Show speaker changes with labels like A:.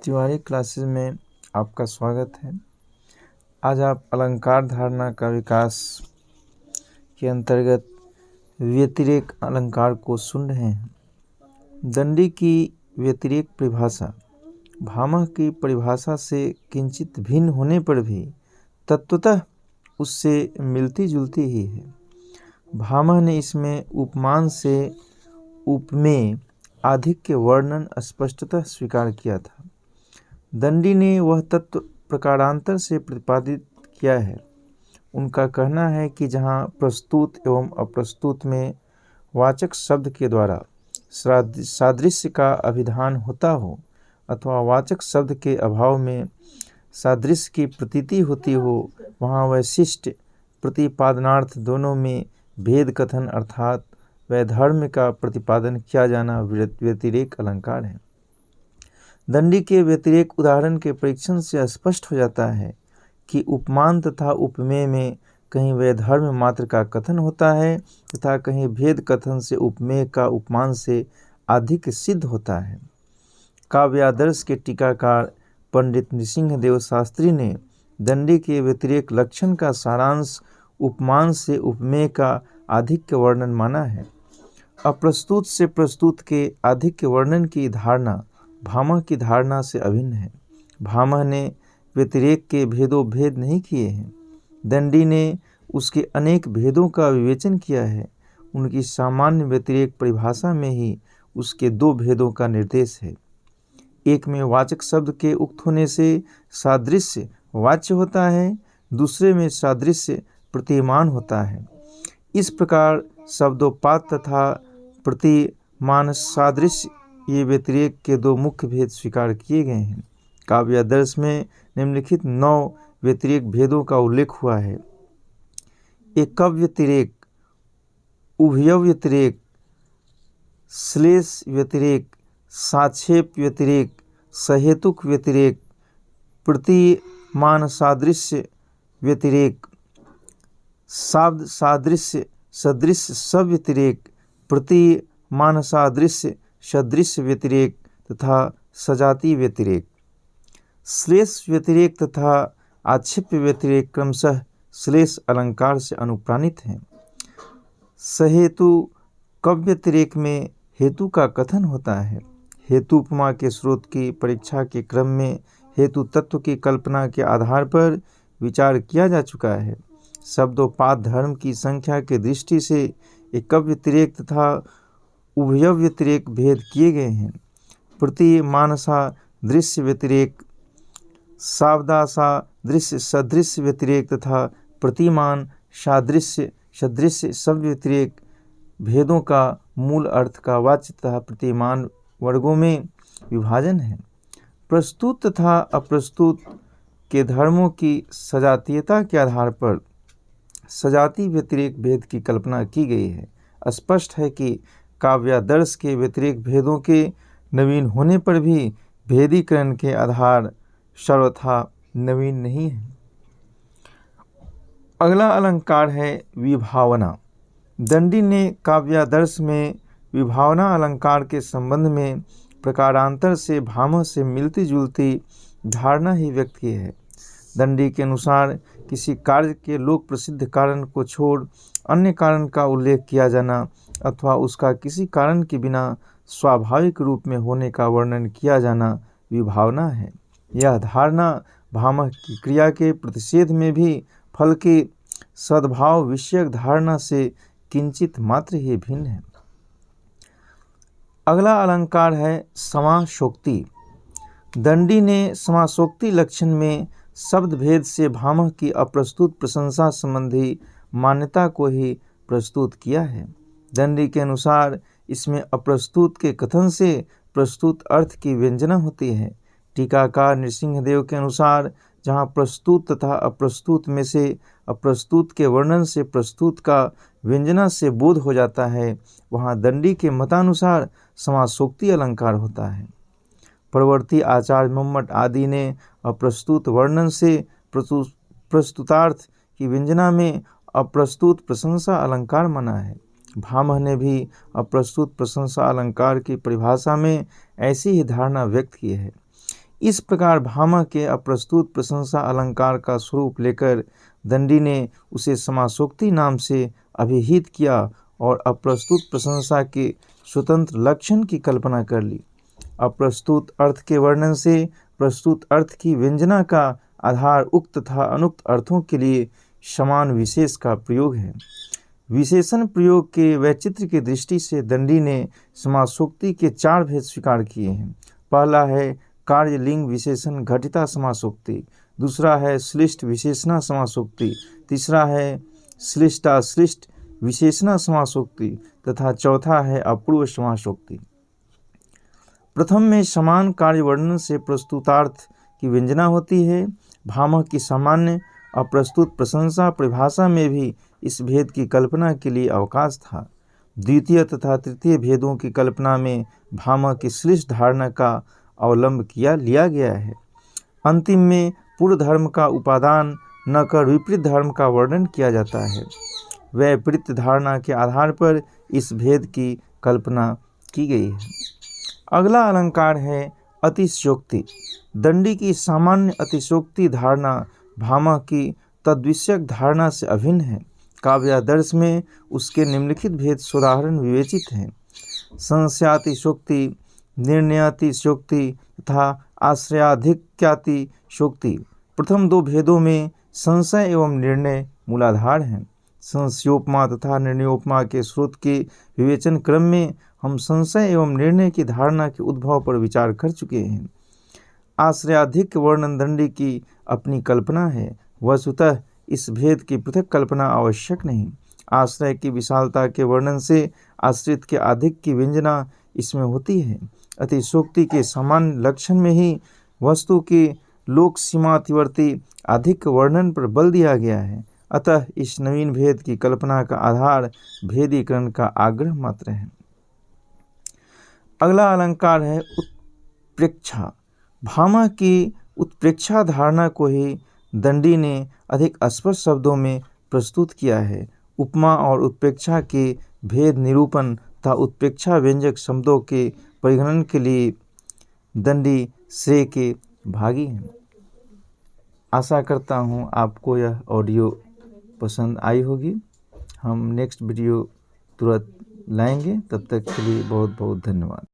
A: Tiwari classes में आपका स्वागत है। आज आप अलंकार धारणा का विकास के अंतर्गत व्यतिरेक अलंकार को सुन रहे हैं। दंडी की व्यतिरेक परिभाषा भामह की परिभाषा से किंचित भिन्न होने पर भी तत्वतः उससे मिलती जुलती ही है। भामह ने इसमें उपमान से उपमेय आधिक्य वर्णन स्पष्टतः स्वीकार किया था। दंडी ने वह तत्व प्रकारांतर से प्रतिपादित किया है। उनका कहना है कि जहाँ प्रस्तुत एवं अप्रस्तुत में वाचक शब्द के द्वारा सादृश्य का अभिधान होता हो अथवा वाचक शब्द के अभाव में सादृश्य की प्रतीति होती हो, वहाँ वैशिष्ट प्रतिपादनार्थ दोनों में भेद कथन अर्थात वैधर्म्य का प्रतिपादन किया जाना व्यतिरेक अलंकार है। दंडी के व्यतिरेक उदाहरण के परीक्षण से स्पष्ट हो जाता है कि उपमान तथा उपमेय में कहीं वैधर्म्य मात्र का कथन होता है तथा कहीं भेद कथन से उपमेय का उपमान से अधिक सिद्ध होता है। काव्यादर्श के टीकाकार पंडित नृसिंहदेव शास्त्री ने दंडी के व्यतिरेक लक्षण का सारांश उपमान से उपमेय का आधिक्य वर्णन माना है। अप्रस्तुत से प्रस्तुत के आधिक्य वर्णन की धारणा भामह की धारणा से अभिन्न है। भामह ने व्यतिरेक के भेदों भेद नहीं किए हैं। दंडी ने उसके अनेक भेदों का विवेचन किया है। उनकी सामान्य व्यतिरेक परिभाषा में ही उसके दो भेदों का निर्देश है। एक में वाचक शब्द के उक्त होने से सादृश्य वाच्य होता है, दूसरे में सादृश्य प्रतिमान होता है। इस प्रकार शब्दोपात तथा प्रतिमान सादृश्य ये व्यतिरेक के दो मुख्य भेद स्वीकार किए गए हैं। काव्यादर्श में निम्नलिखित 9 व्यतिरेक भेदों का उल्लेख हुआ है। एक व्यतिरेक, उभय व्यतिरेक, श्लेष व्यतिरेक, साक्षेप व्यतिरेक, सहेतुक व्यतिरेक, प्रतिमान सादृश्य व्यतिरेक, शाब्द सादृश्य सदृश्य सव्यतिरेक, प्रतिमान सादृश्य सदृश्य व्यतिरेक तथा सजातीय व्यतिरेक। श्लेष व्यतिरेक तथा आक्षेप्य व्यतिरेक क्रमशः श्लेष अलंकार से अनुप्राणित हैं। सहेतु कव्यतिरेक में हेतु का कथन होता है। हेतु उपमा के स्रोत की परीक्षा के क्रम में हेतु तत्व की कल्पना के आधार पर विचार किया जा चुका है। शब्दोपात धर्म की संख्या के दृष्टि से एक व्यतिरेक तथा उभय व्यतिरेक भेद किए गए हैं। प्रतिमानसा दृश्य व्यतिरेक, शाब्दासा दृश्य सदृश्य व्यतिरेक तथा प्रतिमान सादृश्य सदृश्य सब व्यतिरेक भेदों का मूल अर्थ का वाच्य तथा प्रतिमान वर्गों में विभाजन है। प्रस्तुत तथा अप्रस्तुत के धर्मों की सजातीयता के आधार पर सजातीय व्यतिरेक भेद की कल्पना की गई है। स्पष्ट है कि काव्यादर्श के व्यतिरेक भेदों के नवीन होने पर भी भेदीकरण के आधार सर्वथा नवीन नहीं है। अगला अलंकार है विभावना। दंडी ने काव्यादर्श में विभावना अलंकार के संबंध में प्रकारांतर से भामह से मिलती जुलती धारणा ही व्यक्त की है। दंडी के अनुसार किसी कार्य के लोक प्रसिद्ध कारण को छोड़ अन्य कारण का उल्लेख किया जाना अथवा उसका किसी कारण के बिना स्वाभाविक रूप में होने का वर्णन किया जाना विभावना है। यह धारणा भामह की क्रिया के प्रतिषेध में भी फल के सद्भाव विषयक धारणा से किंचित मात्र ही भिन्न है। अगला अलंकार है समासोक्ति। दंडी ने समासोक्ति लक्षण में शब्द भेद से भामह की अप्रस्तुत प्रशंसा संबंधी मान्यता को ही प्रस्तुत किया है। दंडी के अनुसार इसमें अप्रस्तुत के कथन से प्रस्तुत अर्थ की व्यंजना होती है। टीकाकार नृसिंहदेव के अनुसार जहाँ प्रस्तुत तथा अप्रस्तुत में से अप्रस्तुत के वर्णन से प्रस्तुत का व्यंजना से बोध हो जाता है, वहाँ दंडी के मतानुसार समासोक्ति अलंकार होता है। परवर्ती आचार्य मम्मट आदि ने अप्रस्तुत वर्णन से प्रस्तुतार्थ की व्यंजना में अप्रस्तुत प्रशंसा अलंकार माना है। भामह ने भी अप्रस्तुत प्रशंसा अलंकार की परिभाषा में ऐसी ही धारणा व्यक्त की है। इस प्रकार भामा के अप्रस्तुत प्रशंसा अलंकार का स्वरूप लेकर दंडी ने उसे समासोक्ति नाम से अभिहित किया और अप्रस्तुत प्रशंसा के स्वतंत्र लक्षण की कल्पना कर ली। अप्रस्तुत अर्थ के वर्णन से प्रस्तुत अर्थ की व्यंजना का आधार उक्त तथा अनुक्त अर्थों के लिए समान विशेष का प्रयोग है। विशेषण प्रयोग के वैचित्र्य की दृष्टि से दंडी ने समासोक्ति के 4 भेद स्वीकार किए हैं। पहला है कार्य लिंग विशेषण घटिता समासोक्ति, दूसरा है श्लिष्ट विशेषणा समासोक्ति, तीसरा है श्लिष्टाश्लिष्ट विशेषणा समासोक्ति तथा चौथा है अपूर्व समासोक्ति। प्रथम में समान कार्य वर्णन से प्रस्तुतार्थ की व्यंजना होती है। भामह की सामान्य अप्रस्तुत प्रशंसा परिभाषा में भी इस भेद की कल्पना के लिए अवकाश था। द्वितीय तथा तृतीय भेदों की कल्पना में भामह की श्लिष्ट धारणा का अवलंब लिया गया है। अंतिम में पूर्व धर्म का उपादान न कर विपरीत धर्म का वर्णन किया जाता है। वैपरीत्य धारणा के आधार पर इस भेद की कल्पना की गई है। अगला अलंकार है अतिशयोक्ति। दंडी की सामान्य अतिशयोक्ति धारणा भामह की तद्विषयक धारणा से अभिन्न है। काव्यादर्श में उसके निम्नलिखित भेद सोदाहरण विवेचित हैं: संशयातिशयोक्ति, निर्णयातिशयोक्ति तथा आश्रयाधिक्यातिशयोक्ति। प्रथम 2 भेदों में संशय एवं निर्णय मूलाधार हैं। संशयोपमा तथा निर्णयोपमा के स्रोत के विवेचन क्रम में हम संशय एवं निर्णय की धारणा के उद्भव पर विचार कर चुके हैं। आश्रयाधिक्य वर्णन दंडी की अपनी कल्पना है। वस्तुतः इस भेद की पृथक कल्पना आवश्यक नहीं। आश्रय की विशालता के वर्णन से आश्रित के अधिक की व्यंजना इसमें होती है। अतिशयोक्ति के सामान्य लक्षण में ही वस्तु के लोक सीमातिवर्ती अधिक वर्णन पर बल दिया गया है। अतः इस नवीन भेद की कल्पना का आधार भेदीकरण का आग्रह मात्र है। अगला अलंकार है उत्प्रेक्षा। भामा की उत्प्रेक्षा धारणा को ही दंडी ने अधिक स्पष्ट शब्दों में प्रस्तुत किया है। उपमा और उत्प्रेक्षा के भेद निरूपण तथा उत्प्रेक्षा व्यंजक शब्दों के परिगणन के लिए दंडी श्रेय के भागी हैं। आशा करता हूँ आपको यह ऑडियो पसंद आई होगी। हम नेक्स्ट वीडियो तुरंत लाएंगे। तब तक के लिए बहुत बहुत धन्यवाद।